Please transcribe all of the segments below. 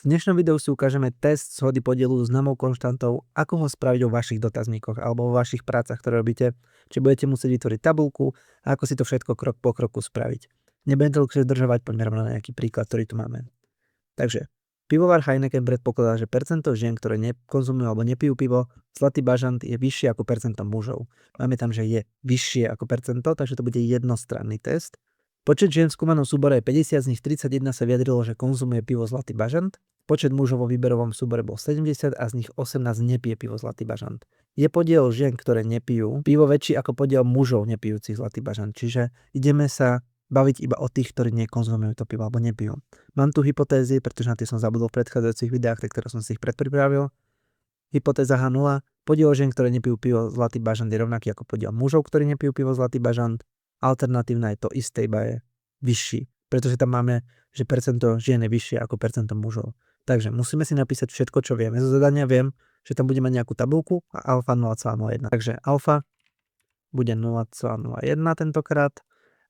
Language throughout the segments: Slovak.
V dnešnom videu si ukážeme test zhody podielu známou konštantou, ako ho spraviť vo vašich dotazníkoch alebo vo vašich prácach, ktoré robíte, či budete musieť vytvoriť tabuľku a ako si to všetko krok po kroku spraviť. Nebudem to dlhšie zdržovať, poďme rovno na nejaký príklad, ktorý tu máme. Takže pivovar Heineken predpokladá, že percento žien, ktoré nekonzumujú alebo nepijú pivo, zlatý bažant je vyššie ako percento mužov. Máme tam, že je vyššie ako percento, takže to bude jednostranný test. Počet žien v skúmanom súbore je 50, z nich 31 sa vyjadrilo, že konzumuje pivo zlatý bažant. Počet mužov vo výberovom súbore bol 70 a z nich 18 nepije pivo zlatý bažant. Je podiel žien, ktoré nepijú pivo väčší ako podiel mužov nepijúcich zlatý bažant. Čiže ideme sa baviť iba o tých, ktorí nekonzumujú to pivo alebo nepijú. Mám tu hypotézy, pretože na tie som zabudol v predchádzajúcich videách, tak teraz som si ich predpripravil. Hypotéza H0. Podiel žien, ktoré nepijú pivo zlatý bažant je rovnaký ako podiel mužov, ktorí nepijú pivo zlatý bažant. Alternatívna je to isté, iba je vyšší, pretože tam máme, že percento žien je vyššie ako percento mužov. Takže musíme si napísať všetko, čo vieme. Zo zadania viem, že tam budeme mať nejakú tabuľku a alfa 0,01. Takže alfa bude 0,01 tentokrát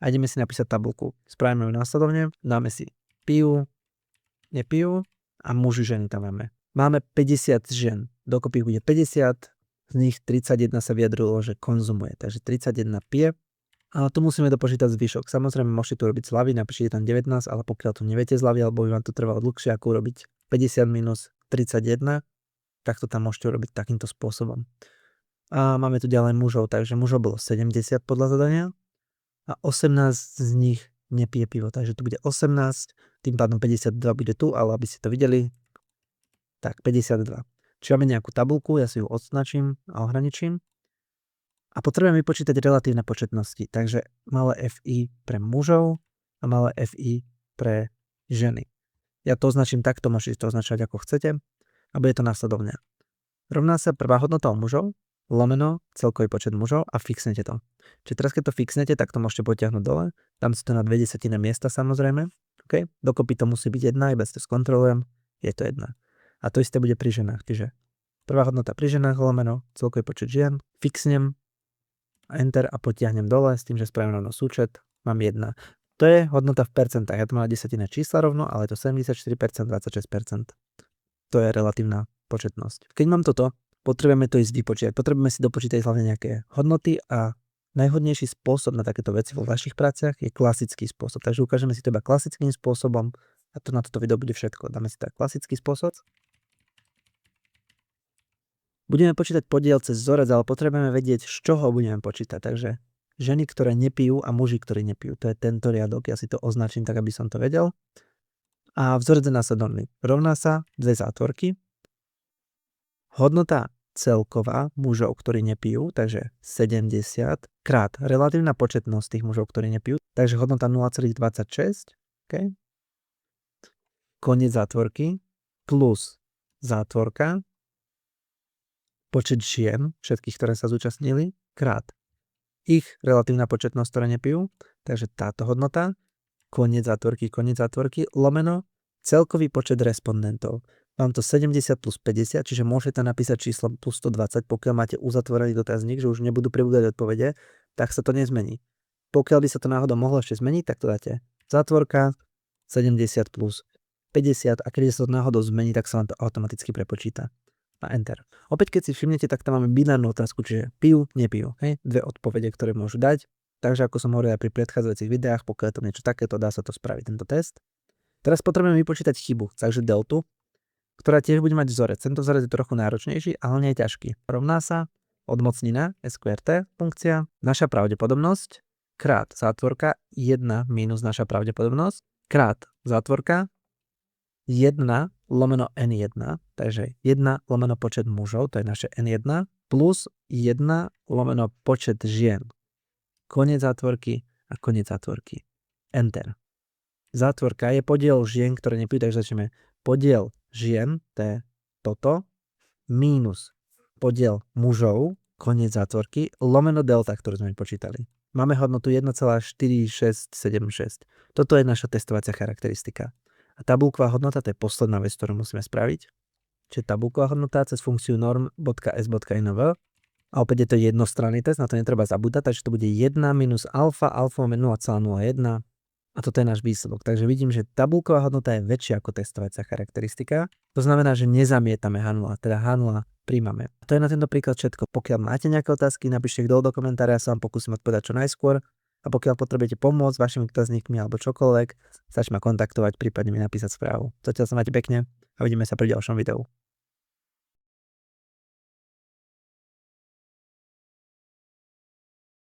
a ideme si napísať tabuľku. Spravíme ju následovne, dáme si pijú, nepijú a muži, ženy tam máme. Máme 50 žien, dokopy bude 50, z nich 31 sa vyjadrilo, že konzumuje, takže 31 pije. A tu musíme dopočítať zvyšok. Samozrejme, môžete tu robiť zľavy, napíšete tam 19, ale pokiaľ tu neviete zľavy, alebo by vám to trvalo dlhšie, ako urobiť 50 minus 31, tak to tam môžete urobiť takýmto spôsobom. A máme tu ďalej mužov, takže mužov bolo 70 podľa zadania a 18 z nich nepije pivo, takže tu bude 18, tým pádom 52 bude tu, ale aby ste to videli, tak 52. Čiže máme nejakú tabuľku, ja si ju odznačím a ohraničím. A potrebujeme vypočítať relatívne početnosti, takže malé FI pre mužov a malé FI pre ženy. Ja to označím takto, môžete to označovať ako chcete a bude to následovne. Rovná sa prvá hodnota u mužov, lomeno celkový počet mužov a fixnete to. Čiže teraz keď to fixnete, tak to môžete potiahnuť dole, tam si to na 2/10 miesta samozrejme, okay? Dokopy to musí byť 1, iba si to skontrolujem, je to 1. A to isté bude pri ženách, čiže prvá hodnota pri ženách, lomeno celkový počet žien, fixnem, enter a potiahnem dole s tým, že spravím rovno súčet, mám 1. To je hodnota v percentách, ja to mám desatinné čísla rovno, ale je to 74%, 26%. To je relatívna početnosť. Keď mám toto, potrebujeme to ísť vypočítať, potrebujeme si dopočítať hlavne nejaké hodnoty a najhodnejší spôsob na takéto veci vo vašich práciach je klasický spôsob. Takže ukážeme si to iba klasickým spôsobom a to na toto video bude všetko. Dáme si tak klasický spôsob. Budeme počítať podiel cez vzorec, ale potrebujeme vedieť, z čoho budeme počítať. Takže ženy, ktoré nepijú a muži, ktorí nepijú. To je tento riadok, ja si to označím tak, aby som to vedel. A vzorec je následovný. Rovná sa dve zátvorky. Hodnota celková mužov, ktorí nepijú, takže 70 krát relatívna početnosť tých mužov, ktorí nepijú, takže hodnota 0,26. Okay. Koniec zátvorky plus zátvorka počet žien, všetkých, ktoré sa zúčastnili, krát ich relatívna početnosť, ktoré nepijú, takže táto hodnota, koniec zátvorky, lomeno, celkový počet respondentov. Mám to 70 plus 50, čiže môžete napísať číslo plus 120, pokiaľ máte uzatvorený dotazník, že už nebudú pribúdať odpovede, tak sa to nezmení. Pokiaľ by sa to náhodou mohlo ešte zmeniť, tak to dáte zátvorka, 70 plus 50 a keď sa to náhodou zmení, tak sa vám to automaticky prepočíta. A enter. Opäť keď si všimnete, tak tam máme binárnu otázku, čiže pijú, nepijú. Hej? Dve odpovede, ktoré môžu dať. Takže ako som hovoril aj pri predchádzajúcich videách, pokiaľ je to niečo takéto, dá sa to spraviť, tento test. Teraz potrebujeme vypočítať chybu, takže deltu, ktorá tiež bude mať vzorec. Tento vzorec je trochu náročnejší, ale nie je ťažký. Rovná sa odmocnina SQRT funkcia, naša pravdepodobnosť, krát zátvorka, 1 minus naša pravdepodobnosť, krát zátvorka, 1 lomeno N1, takže 1 lomeno počet mužov, to je naše N1, plus 1 lomeno počet žien. Koniec zátvorky a koniec zátvorky. Enter. Zátvorka je podiel žien, ktoré nepijú, takže začneme. Podiel žien, to je toto, mínus podiel mužov, koniec zátvorky, lomeno delta, ktorú sme počítali. Máme hodnotu 1,4676. Toto je naša testovacia charakteristika. A tabulková hodnota, to je posledná vec, ktorú musíme spraviť. Čiže tabulková hodnota cez funkciu norm.s.inv. A opäť je to jednostranný test, na to netreba zabúdať, takže to bude 1 minus alfa, alfa máme 0,01, A toto je náš výsledok. Takže vidím, že tabulková hodnota je väčšia ako testovacia charakteristika. To znamená, že nezamietame H0, teda H0 príjmame. A to je na tento príklad všetko. Pokiaľ máte nejaké otázky, napíšte ich dole do komentára, ja sa vám pokúsim odpovedať čo najskôr. A pokiaľ potrebujete pomôcť s vašimi otáznikmi alebo čokoľvek, stačí ma kontaktovať, prípadne mi napísať správu. Zatiaľ sa máte pekne a uvidíme sa pri ďalšom videu.